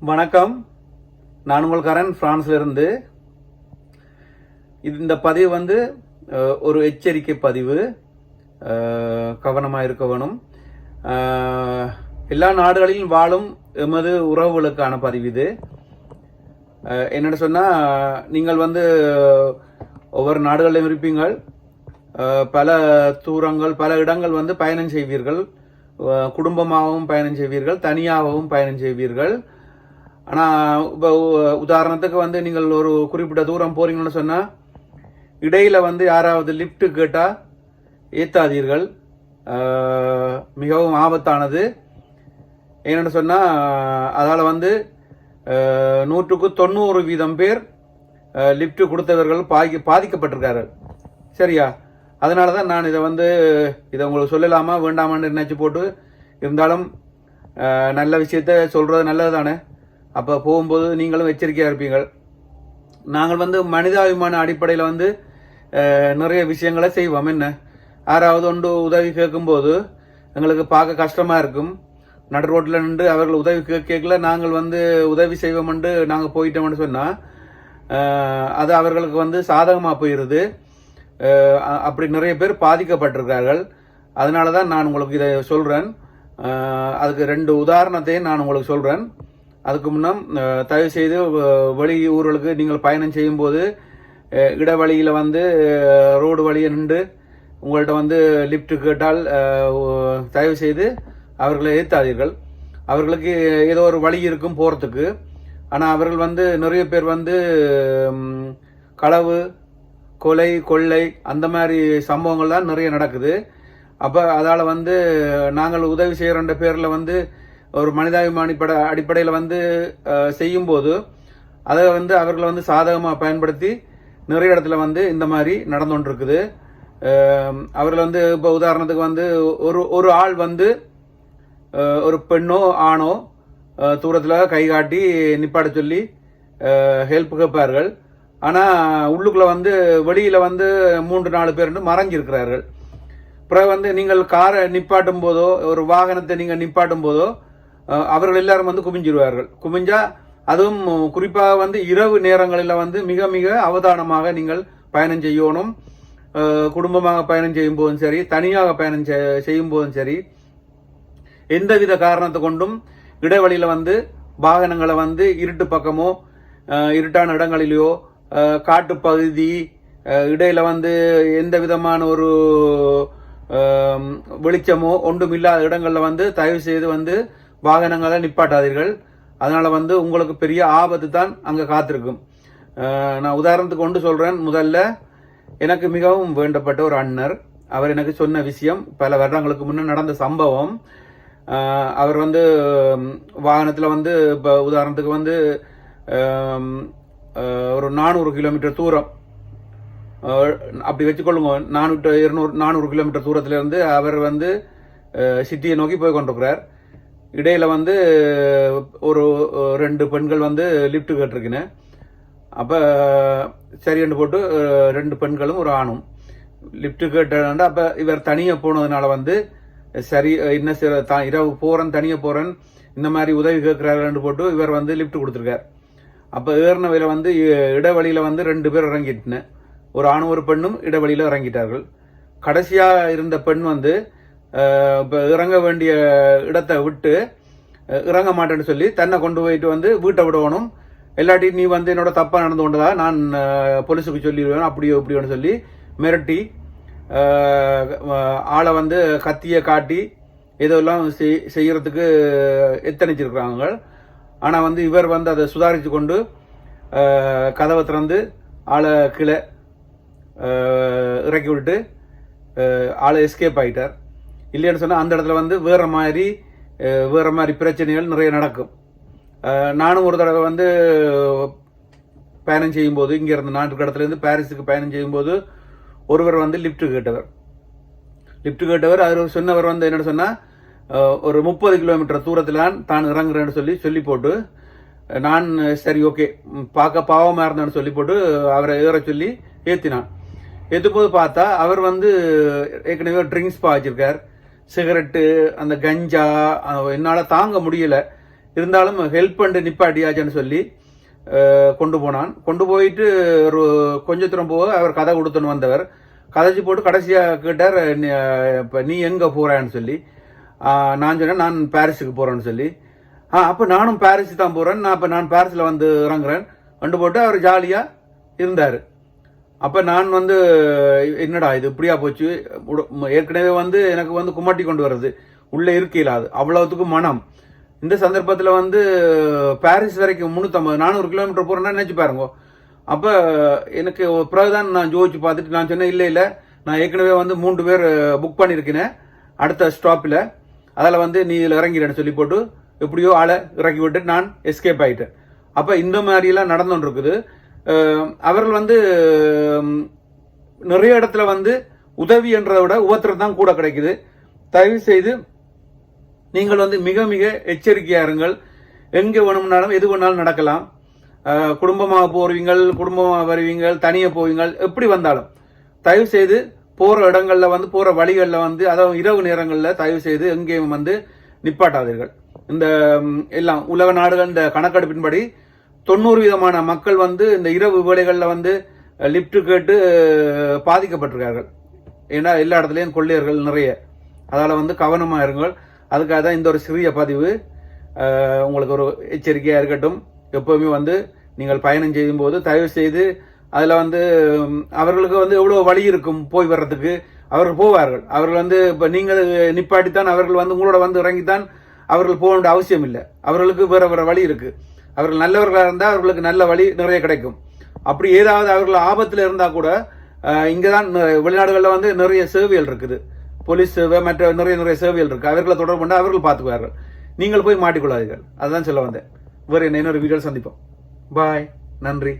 வணக்கம். நான் உங்கள் கரண், பிரான்ஸ்ல இருந்து. இந்த பதிவு வந்து ஒரு எச்சரிக்கை பதிவு. கவனமாக இருக்க வேணும். எல்லா நாடுகளிலும் வாழும் எமது உறவுகளுக்கான பதிவு இது. என்னென்னு சொன்னால், நீங்கள் வந்து ஒவ்வொரு நாடுகளிலும் இருப்பீங்கள். பல தூரங்கள், பல இடங்கள் வந்து பயணம் செய்வீர்கள். குடும்பமாகவும் பயணம் செய்வீர்கள், தனியாகவும் பயணம் செய்வீர்கள். ஆனால் இப்போ உதாரணத்துக்கு வந்து நீங்கள் ஒரு குறிப்பிட்ட தூரம் போறீங்கன்னு சொன்னால், இடையில வந்து யாராவது லிஃப்ட் கேட்டால் ஏற்றாதீர்கள். மிகவும் ஆபத்தானது. என்னென்னு சொன்னால், அதால் வந்து 100% பேர் லிஃப்ட் கொடுத்தவர்கள் பாதிக்கப்பட்டிருக்காரு. சரியா? அதனால தான் நான் இதை உங்களுக்கு சொல்லலாமா வேண்டாமான்னு நினைச்சு போட்டு, இருந்தாலும் நல்ல விஷயத்த சொல்றது நல்லது தானே. அப்போ போகும்போது நீங்களும் எச்சரிக்கையாக இருப்பீங்கள். நாங்கள் வந்து மனிதாபிமான அடிப்படையில் வந்து நிறைய விஷயங்களை செய்வோம். என்ன, யாராவது ஒன்று உதவி கேட்கும்போது எங்களுக்கு பார்க்க கஷ்டமாக இருக்கும். நடு ரோட்டில் நின்று அவர்கள் உதவி கேட்கல, நாங்கள் வந்து உதவி செய்வோம்னு நாங்கள் போயிட்டோம்னு சொன்னால் அது அவர்களுக்கு வந்து சாதகமாக போயிடுது. அப்படி நிறைய பேர் பாதிக்கப்பட்டிருக்கார்கள். அதனால தான் நான் உங்களுக்கு இதை சொல்கிறேன். அதுக்கு 2 உதாரணத்தையும் நான் உங்களுக்கு சொல்கிறேன். அதுக்கு முன்னம் தயவு செய்து வெளி ஊர்களுக்கு நீங்கள் பயணம் செய்யும்போது இடவழியில் வந்து ரோடு வழியை நின்று உங்கள்கிட்ட வந்து லிஃப்ட் கேட்டால் தயவு செய்து அவர்களை ஏற்றாதீர்கள். அவர்களுக்கு ஏதோ ஒரு வழி இருக்கும் போகிறதுக்கு. ஆனால் அவர்கள் வந்து நிறைய பேர் வந்து களவு, கொலை, கொள்ளை அந்த மாதிரி சம்பவங்கள் தான் நிறைய நடக்குது. அப்போ அதால் வந்து நாங்கள் உதவி செய்கிற பேரில் வந்து ஒரு மனிதாபிமான அடிப்படையில் வந்து செய்யும்போது அதை வந்து அவர்களை வந்து சாதகமாக பயன்படுத்தி நிறைய இடத்துல வந்து இந்த மாதிரி நடந்து கொண்டிருக்குது. அவர்கள் வந்து இப்போ உதாரணத்துக்கு வந்து ஒரு ஆள் வந்து ஒரு பெண்ணோ ஆணோ தூரத்தில் கை காட்டி நிப்பாட்ட சொல்லி ஹெல்ப் கேட்பார்கள். ஆனால் உள்ளுக்குள்ள வந்து வெளியில் வந்து 3-4 பேர் மறைஞ்சிருக்கிறார்கள். அப்புறம் வந்து நீங்கள் காரை நிப்பாட்டும் போதோ, ஒரு வாகனத்தை நீங்கள் நிப்பாட்டும் போதோ அவர்கள் எல்லாரும் வந்து குமிஞ்சிருவார்கள். குமிஞ்சா அதுவும் குறிப்பாக வந்து இரவு நேரங்களில் வந்து மிக மிக அவதானமாக நீங்கள் பயணம் செய்யணும். குடும்பமாக பயணம் செய்யும் போதும் சரி, தனியாக பயணம் செய்யும் போதும் சரி, எந்தவித காரணத்தை கொண்டும் இடைவெளியில் வந்து வாகனங்களை வந்து இருட்டு பக்கமோ இருட்டான இடங்களிலேயோ காட்டுப்பகுதி இடையில வந்து எந்த விதமான ஒரு வெளிச்சமோ ஒன்றும் இல்லாத இடங்களில் வந்து தயவு செய்து வந்து வாகனங்களை நிப்பாட்டாதீர்கள். அதனால வந்து உங்களுக்கு பெரிய ஆபத்து தான் அங்கே காத்திருக்கும். நான் உதாரணத்துக்கு கொண்டு சொல்றேன். முதல்ல எனக்கு மிகவும் வேண்டப்பட்ட ஒரு அண்ணர், அவர் எனக்கு சொன்ன விஷயம் பல வருடங்களுக்கு முன்னே நடந்த சம்பவம். அவர் வந்து வாகனத்தில் வந்து இப்போ உதாரணத்துக்கு வந்து ஒரு 400 கிலோமீட்டர் தூரம் அப்படி வச்சுக்கொள்ளுங்க. 400 கிலோமீட்டர் தூரத்துல இருந்து அவர் வந்து சிட்டியை நோக்கி போய் கொண்டிருக்கிறார். இடையில வந்து ஒரு 2 பெண்கள் வந்து லிஃப்ட் கேட்டிருக்கினேன். அப்போ சரின்னு போட்டு 2 பெண்களும் ஒரு ஆணும் லிஃப்ட் கேட்டாண்டா. அப்போ இவர் தனியாக போனதுனால வந்து சரி என்ன தான் இரவு போகிறேன், தனியாக போகிறேன், இந்த மாதிரி உதவி கேட்குறாருன்னு போட்டு இவர் வந்து லிஃப்ட் கொடுத்துருக்கார். அப்போ ஏறினவையில் வந்து இடைவெளியில் வந்து 2 பேர் இறங்கிட்டேன். ஒரு ஆணும் ஒரு பெண்ணும் இடைவெளியில் இறங்கிட்டார்கள். கடைசியாக இருந்த பெண் வந்து இப்போ இறங்க வேண்டிய இடத்தை விட்டு இறங்க மாட்டேன்னு சொல்லி தன்னை கொண்டு போயிட்டு வந்து வீட்டை விடணும். எல்லாட்டி நீ வந்து என்னோட தப்பாக நடந்து கொண்டதா நான் போலீஸுக்கு சொல்லிடுவேன், அப்படியோ இப்படியோன்னு சொல்லி மிரட்டி ஆளை வந்து கத்தியை காட்டி இதெல்லாம் செய்யறதுக்கு எத்தனைச்சிருக்கிறாங்க. ஆனால் வந்து இவர் வந்து அதை சுதாரித்து கொண்டு கதவை திறந்து ஆளை கீழே இறக்கி விட்டு ஆளை எஸ்கேப் ஆகிட்டார். இல்லைன்னு சொன்னால் அந்த இடத்துல வந்து வேற மாதிரி பிரச்சனைகள் நிறைய நடக்கும். நானும் ஒரு தடவை வந்து பயணம் செய்யும்போது, இங்கேருந்து நாட்டு இடத்துலேருந்து பாரிஸுக்கு பயணம் செய்யும்போது ஒருவர் வந்து லிஃப்ட் கேட்டவர் அவர் சொன்னவர் வந்து என்ன சொன்னால், ஒரு 30 கிலோமீட்டர் தூரத்தில் தான் இறங்குறேன்னு சொல்லி போட்டு, நான் சரி ஓகே பார்க்க பாவமாக இருந்தேன்னு சொல்லி போட்டு அவரை ஏற சொல்லி ஏற்றினான். ஏற்றும்போது பார்த்தா அவர் வந்து ஏற்கனவே ட்ரிங்க்ஸ் பாய்ச்சிருக்கார். சிகரெட்டு, அந்த கஞ்சா என்னால் தாங்க முடியல. இருந்தாலும் ஹெல்ப் பண்ணிட்டு நிப்பாட்டியாச்சுன்னு சொல்லி கொண்டு போனான். கொண்டு போயிட்டு ஒரு கொஞ்ச தூரம் போக அவர் கதை கொடுத்துன்னு வந்தவர் கதைச்சி போட்டு கடைசியாக கேட்டார், இப்போ நீ எங்கே போகிறான்னு சொல்லி. நான் சொன்னேன் நான் பாரிஸுக்கு போகிறேன்னு சொல்லி. அப்போ நானும் பாரிஸ் தான் போகிறேன், நான் பாரிஸில் வந்து இறங்குறேன் கொண்டு போட்டு அவர் ஜாலியாக இருந்தார். அப்போ நான் வந்து என்னடா இது இப்படியா போச்சு, ஏற்கனவே வந்து எனக்கு வந்து குமாட்டி கொண்டு வர்றது உள்ளே இருக்கையில் அது அவ்வளவுத்துக்கு மனம். இந்த சந்தர்ப்பத்தில் வந்து பாரிஸ் வரைக்கும் 350-400 கிலோமீட்டர் போகிறேன்னா நினச்சி பாருங்க. அப்போ எனக்கு பிறகுதான் நான் ஜோதிச்சு பார்த்துட்டு நான் சொன்னேன், இல்லை நான் ஏற்கனவே வந்து 3 பேர் புக் பண்ணியிருக்கேன் அடுத்த ஸ்டாப்பில், அதில் வந்து நீ இதில் இறங்கிடுன்னு சொல்லி போட்டு எப்படியோ ஆளை இறக்கி விட்டு நான் எஸ்கேப் ஆகிட்டேன். அப்போ இந்த மாதிரிலாம் நடந்துன்னு இருக்குது. அவர்கள் வந்து நிறைய இடத்துல வந்து உதவி என்றதை விட உபத்திரம் தான் கூட கிடைக்குது. தயவு செய்து நீங்கள் வந்து மிக மிக எச்சரிக்கையா இருங்கள். எங்கே வேணும்னாலும் எது வேணாலும் நடக்கலாம். குடும்பமாக போவீங்கள், குடும்பமாக வருவீங்கள், தனியே போவீங்கள், எப்படி வந்தாலும் தயவு செய்து போற இடங்கள்ல வந்து போற வழிகளில் வந்து அதாவது இரவு நேரங்களில் தயவு செய்து எங்கேயும் வந்து நிப்பாட்டாதீர்கள். இந்த எல்லாம் உலக நாடுகள் இந்த கணக்கெடுப்பின்படி 90% மக்கள் வந்து இந்த இரவு வேளைகளில் வந்து லிப்ட் கேட்டு பாதிக்கப்பட்டிருக்கார்கள். ஏன்னா எல்லா இடத்துலையும் கொள்ளையர்கள் நிறைய, அதால வந்து கவனமாக இருங்கள். அதுக்காக தான் இந்த ஒரு சிறிய பதிவு. உங்களுக்கு ஒரு எச்சரிக்கையாக இருக்கட்டும். எப்பவுமே வந்து நீங்கள் பயணம் செய்யும் போது தயவு செய்து அதில் வந்து அவர்களுக்கு வந்து எவ்வளோ வழி இருக்கும் போய் வர்றதுக்கு, அவர்கள் போவார்கள். அவர்கள் வந்து இப்போ நீங்கள் நிப்பாட்டித்தான் அவர்கள் வந்து உங்களோட வந்து இறங்கித்தான் அவர்கள் போக வேண்டிய அவசியம் இல்லை. அவர்களுக்கு வேற வேற வழி இருக்கு. அவர்கள் நல்லவர்களாக இருந்தால் அவர்களுக்கு நல்ல வழி நிறைய கிடைக்கும். அப்படி ஏதாவது அவர்கள் ஆபத்தில் இருந்தால் கூட இங்கதான் வெளிநாடுகளில் வந்து நிறைய சேவைகள் இருக்குது, போலீஸ் சேவை மற்ற நிறைய சேவைகள் இருக்கு. அவர்களை தொடர்பு கொண்டு அவர்கள் பார்த்துக்குவார்கள். நீங்கள் போய் மாட்டிக்கொள்ளாதீர்கள். அதுதான் சொல்ல வந்தேன். வேறு இன்னொரு வீடியோ சந்திப்போம். பாய். நன்றி.